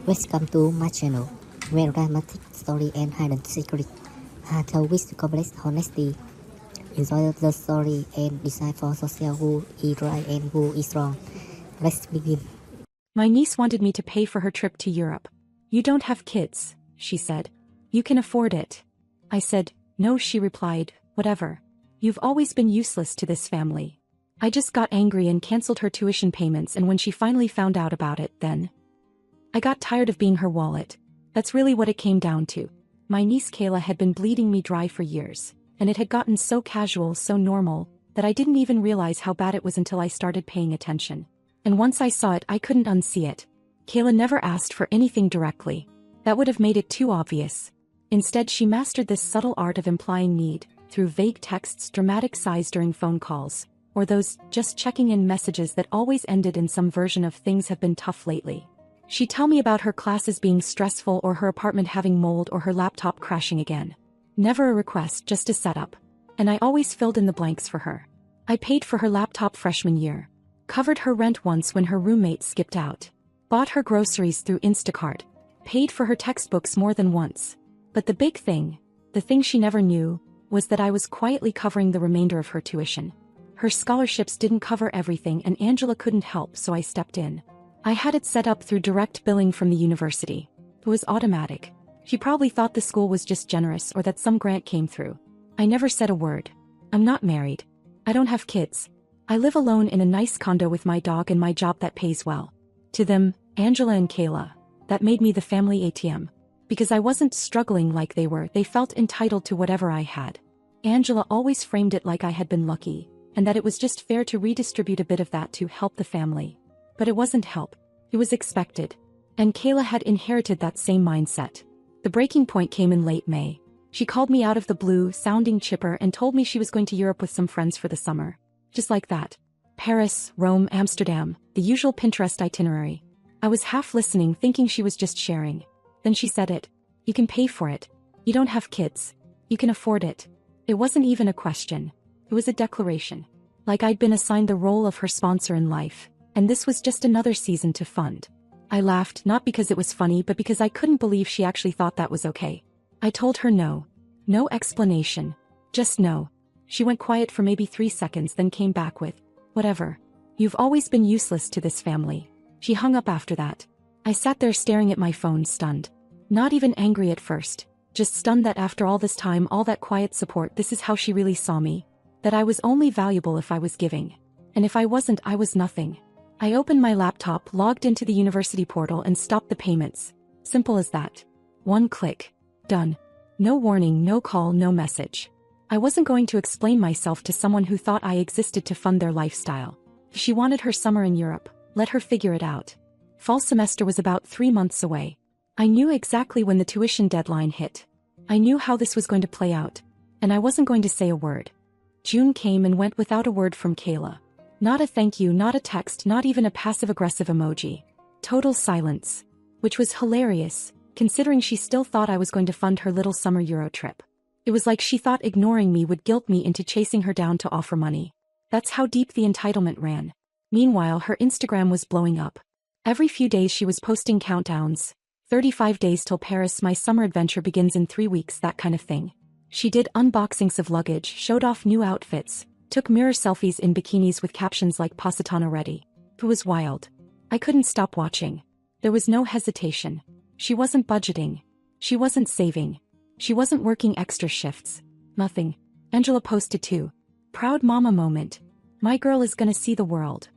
Welcome to my channel, where dramatic story and hidden secret are told with complex honesty. Enjoy the story and decide for yourself who is right and who is wrong. Let's begin. My niece wanted me to pay for her trip to Europe. You don't have kids, she said. You can afford it. I said, no, she replied, whatever. You've always been useless to this family. I just got angry and canceled her tuition payments, and when she finally found out about it, then I got tired of being her wallet. That's really what it came down to. My niece Kayla had been bleeding me dry for years, and it had gotten so casual, so normal, that I didn't even realize how bad it was until I started paying attention. And once I saw it, I couldn't unsee it. Kayla never asked for anything directly. That would have made it too obvious. Instead, she mastered this subtle art of implying need, through vague texts, dramatic sighs during phone calls, or those just checking in messages that always ended in some version of "things have been tough lately." She'd tell me about her classes being stressful, or her apartment having mold, or her laptop crashing again. Never a request, just a setup. And I always filled in the blanks for her. I paid for her laptop freshman year. Covered her rent once when her roommate skipped out. Bought her groceries through Instacart. Paid for her textbooks more than once. But the big thing, the thing she never knew, was that I was quietly covering the remainder of her tuition. Her scholarships didn't cover everything, and Angela couldn't help, so I stepped in. I had it set up through direct billing from the university. It was automatic. She probably thought the school was just generous, or that some grant came through. I never said a word. I'm not married. I don't have kids. I live alone in a nice condo with my dog and my job that pays well. To them, Angela and Kayla, that made me the family ATM. Because I wasn't struggling like they were, they felt entitled to whatever I had. Angela always framed it like I had been lucky, and that it was just fair to redistribute a bit of that to help the family. But it wasn't help. It was expected. And Kayla had inherited that same mindset. The breaking point came in late May. She called me out of the blue, sounding chipper, and told me she was going to Europe with some friends for the summer. Just like that. Paris, Rome, Amsterdam, the usual Pinterest itinerary. I was half listening, thinking she was just sharing. Then she said it. You can pay for it. You don't have kids. You can afford it. It wasn't even a question. It was a declaration. Like I'd been assigned the role of her sponsor in life, and this was just another season to fund. I laughed, not because it was funny, but because I couldn't believe she actually thought that was okay. I told her no. No explanation. Just no. She went quiet for maybe 3 seconds, then came back with, whatever. You've always been useless to this family. She hung up after that. I sat there staring at my phone, stunned. Not even angry at first. Just stunned that after all this time, all that quiet support, this is how she really saw me. That I was only valuable if I was giving. And if I wasn't, I was nothing. I opened my laptop, logged into the university portal, and stopped the payments. Simple as that. One click. Done. No warning, no call, no message. I wasn't going to explain myself to someone who thought I existed to fund their lifestyle. If she wanted her summer in Europe, let her figure it out. Fall semester was about 3 months away. I knew exactly when the tuition deadline hit. I knew how this was going to play out. And I wasn't going to say a word. June came and went without a word from Kayla. Not a thank you, not a text, not even a passive-aggressive emoji. Total silence. Which was hilarious, considering she still thought I was going to fund her little summer Euro trip. It was like she thought ignoring me would guilt me into chasing her down to offer money. That's how deep the entitlement ran. Meanwhile, her Instagram was blowing up. Every few days she was posting countdowns. 35 days till Paris, my summer adventure begins in 3 weeks, that kind of thing. She did unboxings of luggage, showed off new outfits, took mirror selfies in bikinis with captions like Positano ready. It was wild. I couldn't stop watching. There was no hesitation. She wasn't budgeting. She wasn't saving. She wasn't working extra shifts. Nothing. Angela posted too. Proud mama moment. My girl is gonna see the world.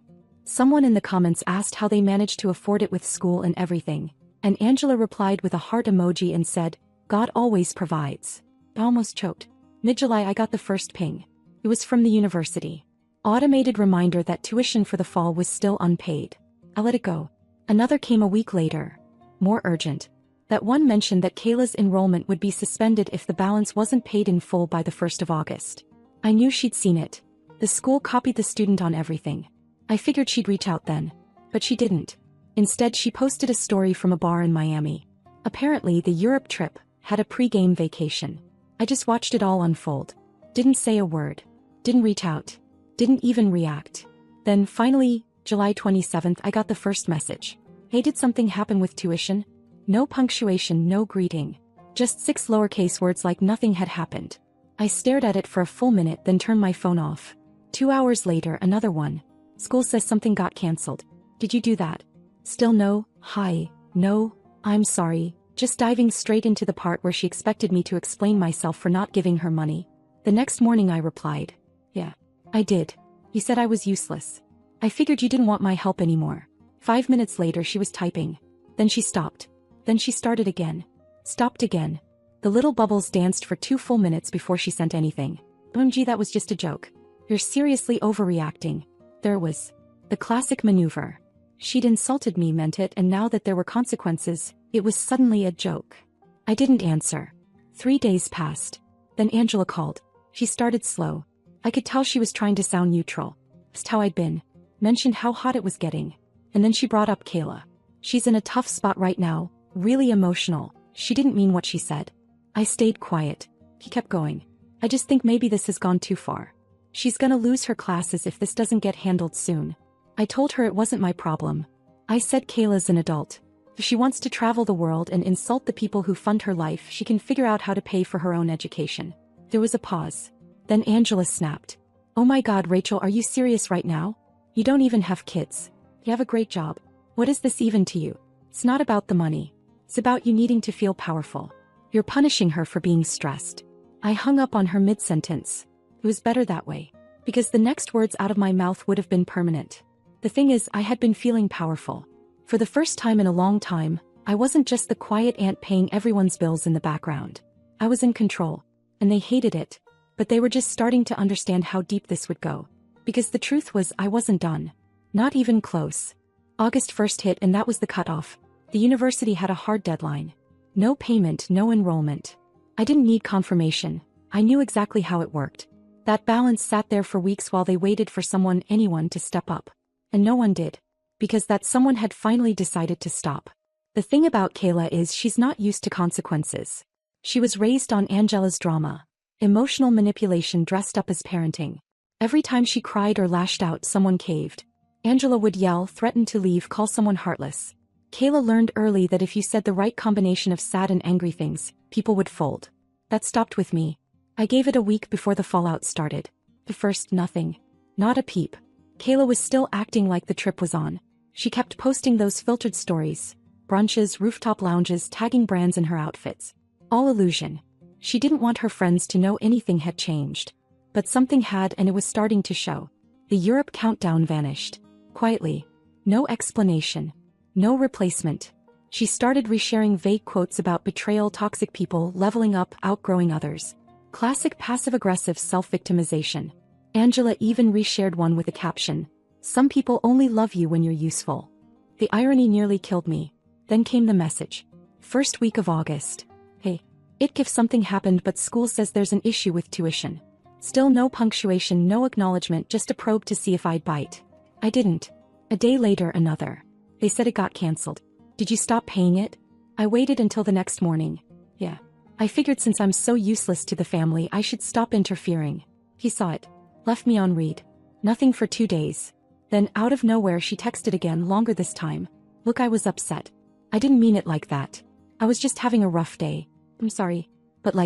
Someone in the comments asked how they managed to afford it with school and everything, and Angela replied with a heart emoji and said, God always provides. I almost choked. Mid-July I got the first ping. It was from the university. Automated reminder that tuition for the fall was still unpaid. I let it go. Another came a week later. More urgent. That one mentioned that Kayla's enrollment would be suspended if the balance wasn't paid in full by the 1st of August. I knew she'd seen it. The school copied the student on everything. I figured she'd reach out then. But she didn't. Instead, she posted a story from a bar in Miami. Apparently, the Europe trip had a pre-game vacation. I just watched it all unfold. Didn't say a word. Didn't reach out. Didn't even react. Then finally, July 27th, I got the first message. Hey, did something happen with tuition? No punctuation, no greeting. Just 6 lowercase words like nothing had happened. I stared at it for a full minute, then turned my phone off. 2 hours later, another one. School says something got cancelled. Did you do that? Still no. Hi. No. I'm sorry. Just diving straight into the part where she expected me to explain myself for not giving her money. The next morning I replied, yeah, I did. You said I was useless. I figured you didn't want my help anymore. 5 minutes later she was typing. Then she stopped. Then she started again. Stopped again. The little bubbles danced for 2 full minutes before she sent anything. OMG, that was just a joke. You're seriously overreacting. There was the classic maneuver. She'd insulted me, meant it, and now that there were consequences, it was suddenly a joke. I didn't answer. 3 days passed. Then Angela called. She started slow. I could tell she was trying to sound neutral. Just how I'd been. Mentioned how hot it was getting. And then she brought up Qley. She's in a tough spot right now, really emotional. She didn't mean what she said. I stayed quiet. He kept going. I just think maybe this has gone too far. She's gonna lose her classes if this doesn't get handled soon. I told her it wasn't my problem. I said Qley's an adult. If she wants to travel the world and insult the people who fund her life, she can figure out how to pay for her own education. There was a pause. Then Angela snapped. Oh my God, Rachel, are you serious right now? You don't even have kids. You have a great job. What is this even to you? It's not about the money. It's about you needing to feel powerful. You're punishing her for being stressed. I hung up on her mid-sentence. It was better that way. Because the next words out of my mouth would have been permanent. The thing is, I had been feeling powerful. For the first time in a long time, I wasn't just the quiet aunt paying everyone's bills in the background. I was in control. And they hated it. But they were just starting to understand how deep this would go. Because the truth was, I wasn't done. Not even close. August 1st hit and that was the cutoff. The university had a hard deadline. No payment, no enrollment. I didn't need confirmation. I knew exactly how it worked. That balance sat there for weeks while they waited for anyone to step up. And no one did. Because that someone had finally decided to stop. The thing about Qley is she's not used to consequences. She was raised on Angela's drama. Emotional manipulation dressed up as parenting. Every time she cried or lashed out, someone caved. Angela would yell, threaten to leave, call someone heartless. Qley learned early that if you said the right combination of sad and angry things, people would fold. That stopped with me. I gave it a week before the fallout started. The first, nothing. Not a peep. Qley was still acting like the trip was on. She kept posting those filtered stories. Brunches, rooftop lounges, tagging brands in her outfits. All illusion. She didn't want her friends to know anything had changed. But something had, and it was starting to show. The Europe countdown vanished. Quietly. No explanation. No replacement. She started resharing vague quotes about betrayal, toxic people, leveling up, outgrowing others. Classic passive-aggressive self-victimization. Angela even reshared one with a caption. Some people only love you when you're useful. The irony nearly killed me. Then came the message. First week of August. Hey. If something happened but school says there's an issue with tuition. Still no punctuation, no acknowledgement, just a probe to see if I'd bite. I didn't. A day later, another. They said it got cancelled. Did you stop paying it? I waited until the next morning. Yeah. I figured since I'm so useless to the family, I should stop interfering. He saw it. Left me on read. Nothing for 2 days. Then, out of nowhere, she texted again, longer this time. Look, I was upset. I didn't mean it like that. I was just having a rough day. I'm sorry. But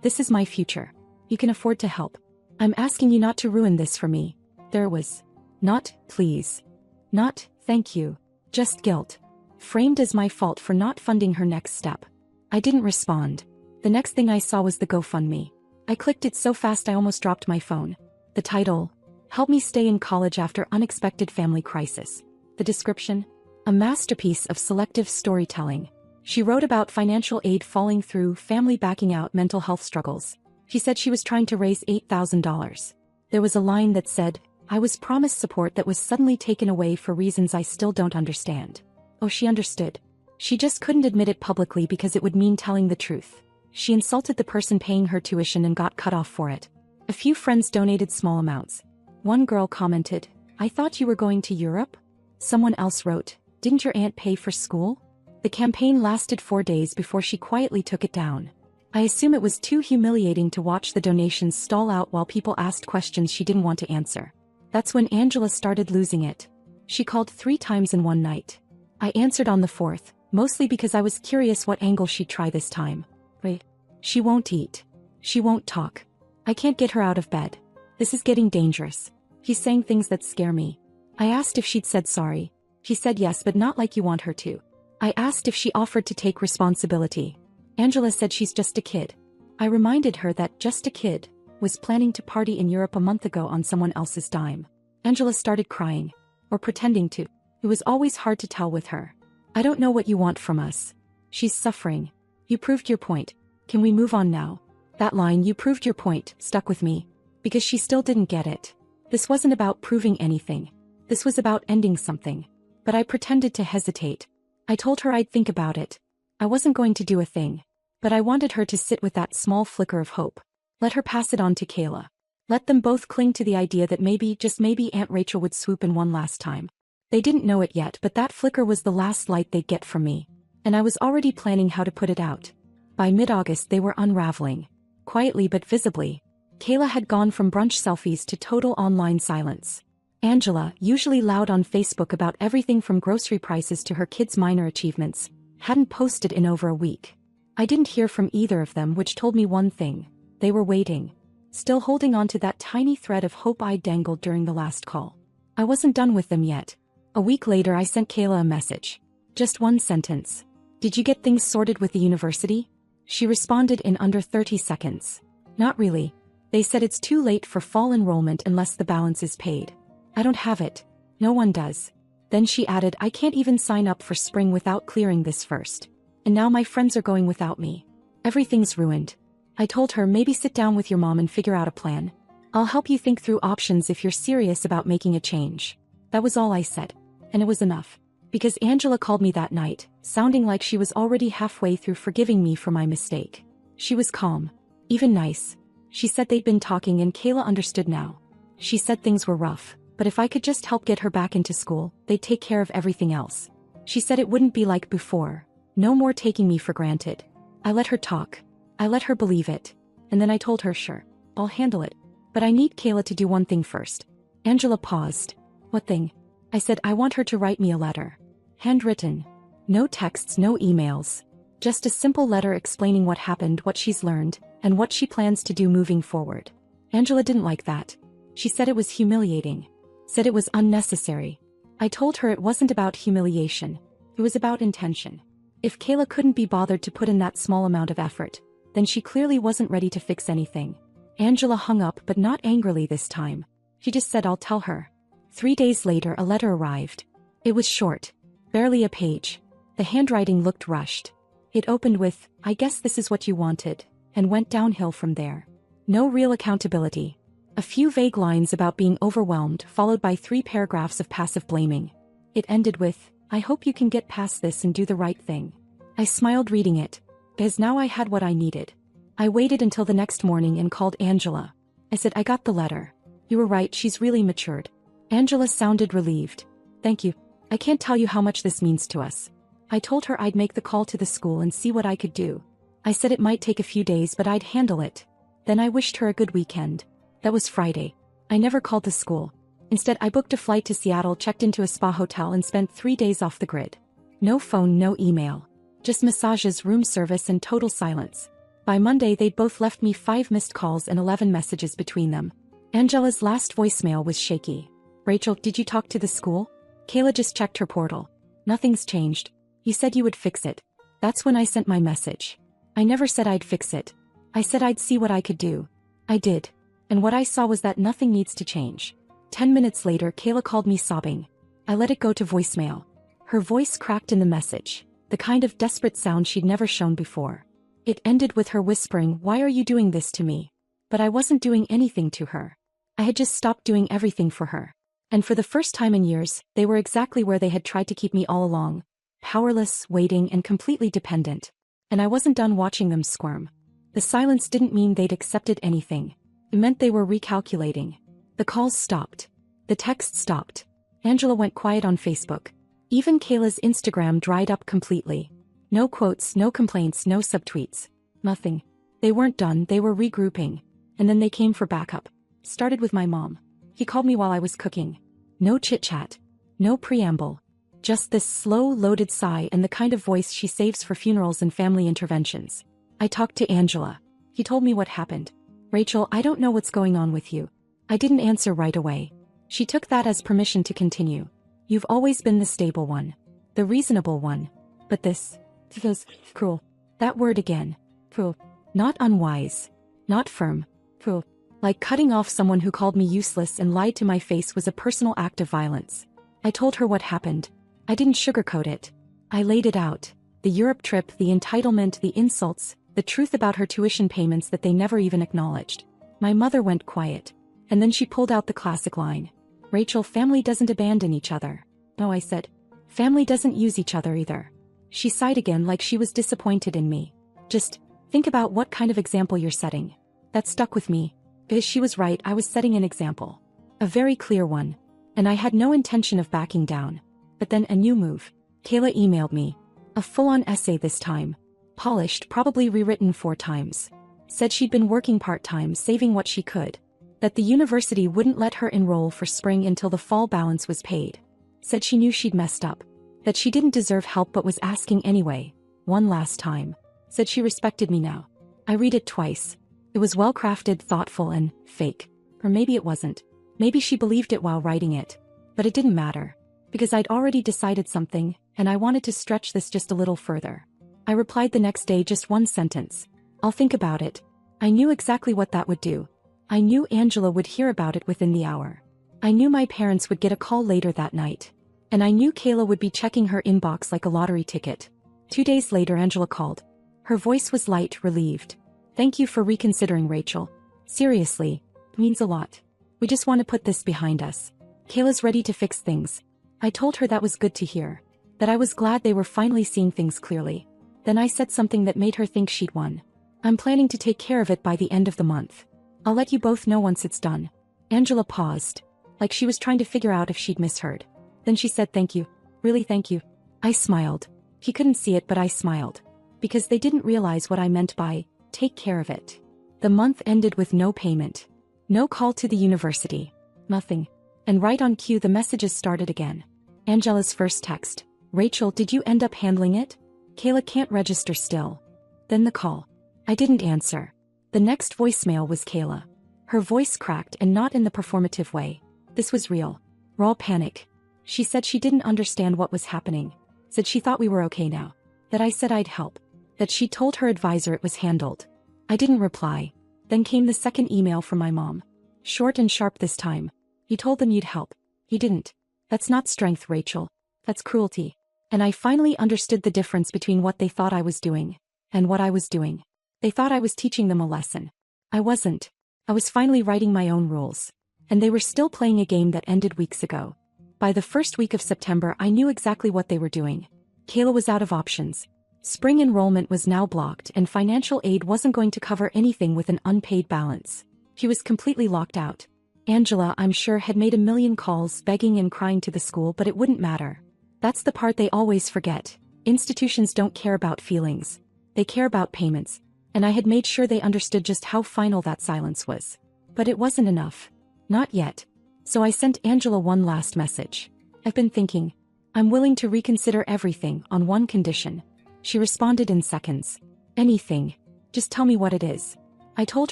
this is my future. You can afford to help. I'm asking you not to ruin this for me. There was. Not, please. Not, thank you. Just guilt. Framed as my fault for not funding her next step. I didn't respond. The next thing I saw was the GoFundMe. I clicked it so fast I almost dropped my phone. The title. Help me stay in college after unexpected family crisis. The description. A masterpiece of selective storytelling. She wrote about financial aid falling through, family backing out, mental health struggles. She said she was trying to raise $8,000. There was a line that said, I was promised support that was suddenly taken away for reasons I still don't understand. Oh, she understood. She just couldn't admit it publicly because it would mean telling the truth. She insulted the person paying her tuition and got cut off for it. A few friends donated small amounts. One girl commented, I thought you were going to Europe? Someone else wrote, didn't your aunt pay for school? The campaign lasted 4 days before she quietly took it down. I assume it was too humiliating to watch the donations stall out while people asked questions she didn't want to answer. That's when Angela started losing it. She called 3 times in one night. I answered on the 4th. Mostly because I was curious what angle she'd try this time. Wait. She won't eat. She won't talk. I can't get her out of bed. This is getting dangerous. He's saying things that scare me. I asked if she'd said sorry. She said yes, but not like you want her to. I asked if she offered to take responsibility. Angela said she's just a kid. I reminded her that just a kid was planning to party in Europe a month ago on someone else's dime. Angela started crying. Or pretending to. It was always hard to tell with her. I don't know what you want from us. She's suffering. You proved your point. Can we move on now? That line, "you proved your point," stuck with me. Because she still didn't get it. This wasn't about proving anything. This was about ending something. But I pretended to hesitate. I told her I'd think about it. I wasn't going to do a thing. But I wanted her to sit with that small flicker of hope. Let her pass it on to Qley. Let them both cling to the idea that maybe, just maybe, Aunt Rachel would swoop in one last time. They didn't know it yet, but that flicker was the last light they'd get from me. And I was already planning how to put it out. By mid-August they were unraveling. Quietly but visibly. Qley had gone from brunch selfies to total online silence. Angela, usually loud on Facebook about everything from grocery prices to her kids' minor achievements, hadn't posted in over a week. I didn't hear from either of them, which told me one thing. They were waiting. Still holding on to that tiny thread of hope I dangled during the last call. I wasn't done with them yet. A week later I sent Qley a message. Just one sentence. "Did you get things sorted with the university?" She responded in under 30 seconds. "Not really. They said it's too late for fall enrollment unless the balance is paid. I don't have it. No one does." Then she added, "I can't even sign up for spring without clearing this first. And now my friends are going without me. Everything's ruined." I told her, "Maybe sit down with your mom and figure out a plan. I'll help you think through options if you're serious about making a change." That was all I said. And it was enough. Because Angela called me that night, sounding like she was already halfway through forgiving me for my mistake. She was calm. Even nice. She said they'd been talking and Qley understood now. She said things were rough, but if I could just help get her back into school, they'd take care of everything else. She said it wouldn't be like before. No more taking me for granted. I let her talk. I let her believe it. And then I told her, "Sure, I'll handle it. But I need Qley to do one thing first." Angela paused. "What thing?" I said, "I want her to write me a letter. Handwritten. No texts, no emails. Just a simple letter explaining what happened, what she's learned, and what she plans to do moving forward." Angela didn't like that. She said it was humiliating. Said it was unnecessary. I told her it wasn't about humiliation. It was about intention. If Qley couldn't be bothered to put in that small amount of effort, then she clearly wasn't ready to fix anything. Angela hung up, but not angrily this time. She just said, "I'll tell her." 3 days later a letter arrived. It was short. Barely a page. The handwriting looked rushed. It opened with, "I guess this is what you wanted," and went downhill from there. No real accountability. A few vague lines about being overwhelmed, followed by 3 paragraphs of passive blaming. It ended with, "I hope you can get past this and do the right thing." I smiled reading it, because now I had what I needed. I waited until the next morning and called Angela. I said, "I got the letter. You were right, she's really matured." Angela sounded relieved. "Thank you. I can't tell you how much this means to us." I told her I'd make the call to the school and see what I could do. I said it might take a few days, but I'd handle it. Then I wished her a good weekend. That was Friday. I never called the school. Instead, I booked a flight to Seattle, checked into a spa hotel, and spent 3 days off the grid. No phone, no email. Just massages, room service, and total silence. By Monday, they'd both left me 5 missed calls and 11 messages between them. Angela's last voicemail was shaky. "Rachel, did you talk to the school?" Qley just checked her portal. "Nothing's changed. You said you would fix it." That's when I sent my message. I never said I'd fix it. I said I'd see what I could do. I did. And what I saw was that nothing needs to change. 10 minutes later, Qley called me sobbing. I let it go to voicemail. Her voice cracked in the message, the kind of desperate sound she'd never shown before. It ended with her whispering, "Why are you doing this to me?" But I wasn't doing anything to her. I had just stopped doing everything for her. And for the first time in years, they were exactly where they had tried to keep me all along. Powerless, waiting, and completely dependent. And I wasn't done watching them squirm. The silence didn't mean they'd accepted anything. It meant they were recalculating. The calls stopped. The texts stopped. Angela went quiet on Facebook. Even Qley's Instagram dried up completely. No quotes, no complaints, no subtweets. Nothing. They weren't done, they were regrouping. And then they came for backup. Started with my mom. He called me while I was cooking. No chit-chat. No preamble. Just this slow, loaded sigh and the kind of voice she saves for funerals and family interventions. I talked to Angela. He told me what happened. Rachel, I don't know what's going on with you. I didn't answer right away. She took that as permission to continue. You've always been the stable one. The reasonable one. But this was cruel. That word again. Cruel. Not unwise. Not firm. Cruel. Like cutting off someone who called me useless and lied to my face was a personal act of violence. I told her what happened. I didn't sugarcoat it. I laid it out. The Europe trip, the entitlement, the insults, the truth about her tuition payments that they never even acknowledged. My mother went quiet. And then she pulled out the classic line. Rachel, family doesn't abandon each other. No, I said. Family doesn't use each other either. She sighed again like she was disappointed in me. Just think about what kind of example you're setting. That stuck with me. Because she was right, I was setting an example. A very clear one. And I had no intention of backing down. But then a new move. Qley emailed me. A full-on essay this time. Polished, probably rewritten 4 times. Said she'd been working part-time, saving what she could. That the university wouldn't let her enroll for spring until the fall balance was paid. Said she knew she'd messed up. That she didn't deserve help but was asking anyway. One last time. Said she respected me now. I read it twice. It was well-crafted, thoughtful, and fake. Or maybe it wasn't. Maybe she believed it while writing it. But it didn't matter. Because I'd already decided something, and I wanted to stretch this just a little further. I replied the next day, just one sentence. I'll think about it. I knew exactly what that would do. I knew Angela would hear about it within the hour. I knew my parents would get a call later that night. And I knew Qley would be checking her inbox like a lottery ticket. 2 days later, Angela called. Her voice was light, relieved. Thank you for reconsidering, Rachel. Seriously, it means a lot. We just want to put this behind us. Qley's ready to fix things. I told her that was good to hear. That I was glad they were finally seeing things clearly. Then I said something that made her think she'd won. I'm planning to take care of it by the end of the month. I'll let you both know once it's done. Angela paused. Like she was trying to figure out if she'd misheard. Then she said thank you. Really thank you. I smiled. He couldn't see it but I smiled. Because they didn't realize what I meant by, take care of it. The month ended with no payment. No call to the university. Nothing. And right on cue the messages started again. Angela's first text. Rachel, did you end up handling it? Qley can't register still. Then the call. I didn't answer. The next voicemail was Qley. Her voice cracked and not in the performative way. This was real. Raw panic. She said she didn't understand what was happening. Said she thought we were okay now. That I said I'd help. That she told her advisor it was handled. I didn't reply. Then came the second email from my mom. Short and sharp this time. You told them you'd help. You didn't. That's not strength, Rachel. That's cruelty. And I finally understood the difference between what they thought I was doing and what I was doing. They thought I was teaching them a lesson. I wasn't. I was finally writing my own rules. And they were still playing a game that ended weeks ago. By the first week of September, I knew exactly what they were doing. Qley was out of options. Spring enrollment was now blocked and financial aid wasn't going to cover anything with an unpaid balance. She was completely locked out. Angela, I'm sure, had made a million calls begging and crying to the school, but it wouldn't matter. That's the part they always forget. Institutions don't care about feelings. They care about payments. And I had made sure they understood just how final that silence was. But it wasn't enough. Not yet. So I sent Angela one last message. I've been thinking. I'm willing to reconsider everything on one condition. She responded in seconds. Anything. Just tell me what it is. I told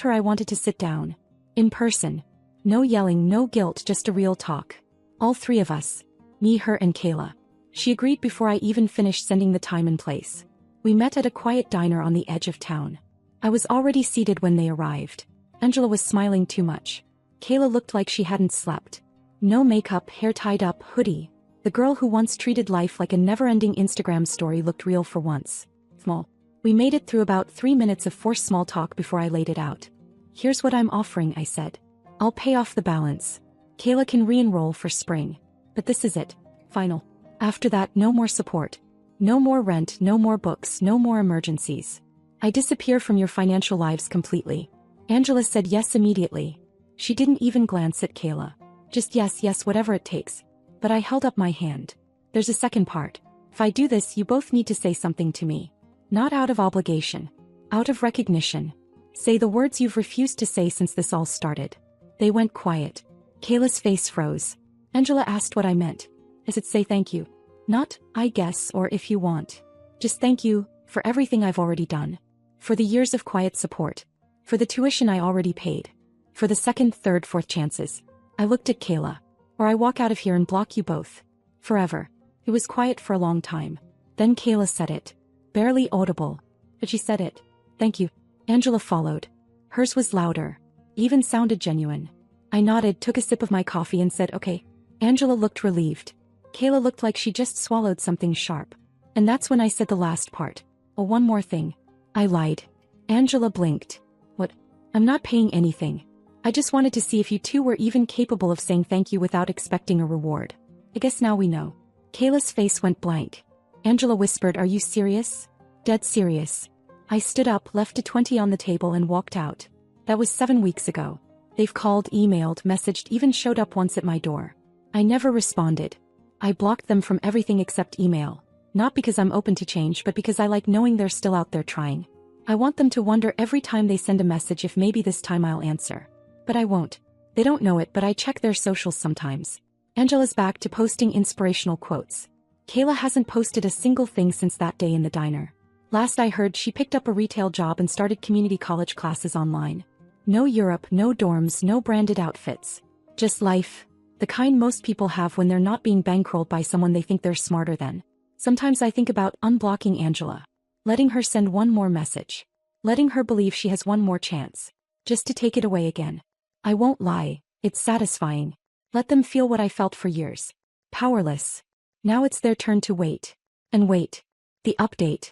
her I wanted to sit down. In person. No yelling, no guilt, just a real talk. All 3 of us. Me, her, and Qley. She agreed before I even finished sending the time and place. We met at a quiet diner on the edge of town. I was already seated when they arrived. Angela was smiling too much. Qley looked like she hadn't slept. No makeup, hair tied up, hoodie. The girl who once treated life like a never-ending Instagram story looked real for once. Small. We made it through about 3 minutes of forced small talk before I laid it out. Here's what I'm offering, I said. I'll pay off the balance. Qley can re-enroll for spring. But this is it. Final. After that, no more support. No more rent, no more books, no more emergencies. I disappear from your financial lives completely. Angela said yes immediately. She didn't even glance at Qley. Just yes, yes, whatever it takes. But I held up my hand. There's a second part. If I do this, you both need to say something to me. Not out of obligation. Out of recognition. Say the words you've refused to say since this all started. They went quiet. Qley's face froze. Angela asked what I meant. I said say thank you. Not, I guess, or if you want. Just thank you for everything I've already done. For the years of quiet support. For the tuition I already paid. For the second, third, fourth chances. I looked at Qley. Or I walk out of here and block you both. Forever. It was quiet for a long time. Then Qley said it. Barely audible. But she said it. Thank you. Angela followed. Hers was louder. Even sounded genuine. I nodded, took a sip of my coffee and said okay. Angela looked relieved. Qley looked like she just swallowed something sharp. And that's when I said the last part. Oh, one more thing. I lied. Angela blinked. What? I'm not paying anything. I just wanted to see if you two were even capable of saying thank you without expecting a reward. I guess now we know. Qley's face went blank. Angela whispered, are you serious? Dead serious. I stood up, left a 20 on the table and walked out. That was 7 weeks ago. They've called, emailed, messaged, even showed up once at my door. I never responded. I blocked them from everything except email. Not because I'm open to change, but because I like knowing they're still out there trying. I want them to wonder every time they send a message if maybe this time I'll answer. But I won't. They don't know it, but I check their socials sometimes. Angela's back to posting inspirational quotes. Qley hasn't posted a single thing since that day in the diner. Last I heard, she picked up a retail job and started community college classes online. No Europe, no dorms, no branded outfits. Just life. The kind most people have when they're not being bankrolled by someone they think they're smarter than. Sometimes I think about unblocking Angela. Letting her send one more message. Letting her believe she has one more chance. Just to take it away again. I won't lie, it's satisfying. Let them feel what I felt for years. Powerless. Now it's their turn to wait. And wait. The update.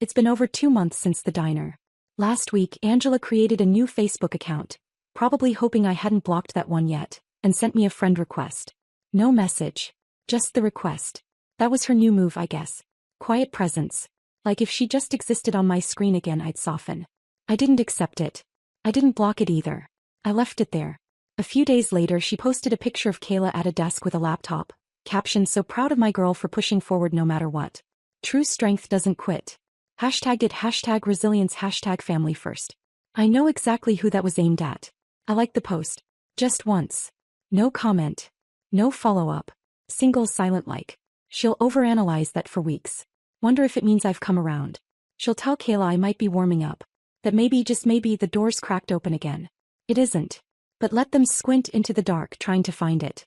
It's been over 2 months since the diner. Last week, Angela created a new Facebook account, probably hoping I hadn't blocked that one yet, and sent me a friend request. No message. Just the request. That was her new move, I guess. Quiet presence. Like if she just existed on my screen again, I'd soften. I didn't accept it. I didn't block it either. I left it there. A few days later, she posted a picture of Qley at a desk with a laptop. Caption, so proud of my girl for pushing forward no matter what. True strength doesn't quit. Hashtag it, hashtag resilience, hashtag family first. I know exactly who that was aimed at. I liked the post. Just once. No comment. No follow-up. Single silent like. She'll overanalyze that for weeks. Wonder if it means I've come around. She'll tell Qley I might be warming up. That maybe, just maybe, the door's cracked open again. It isn't. But let them squint into the dark trying to find it.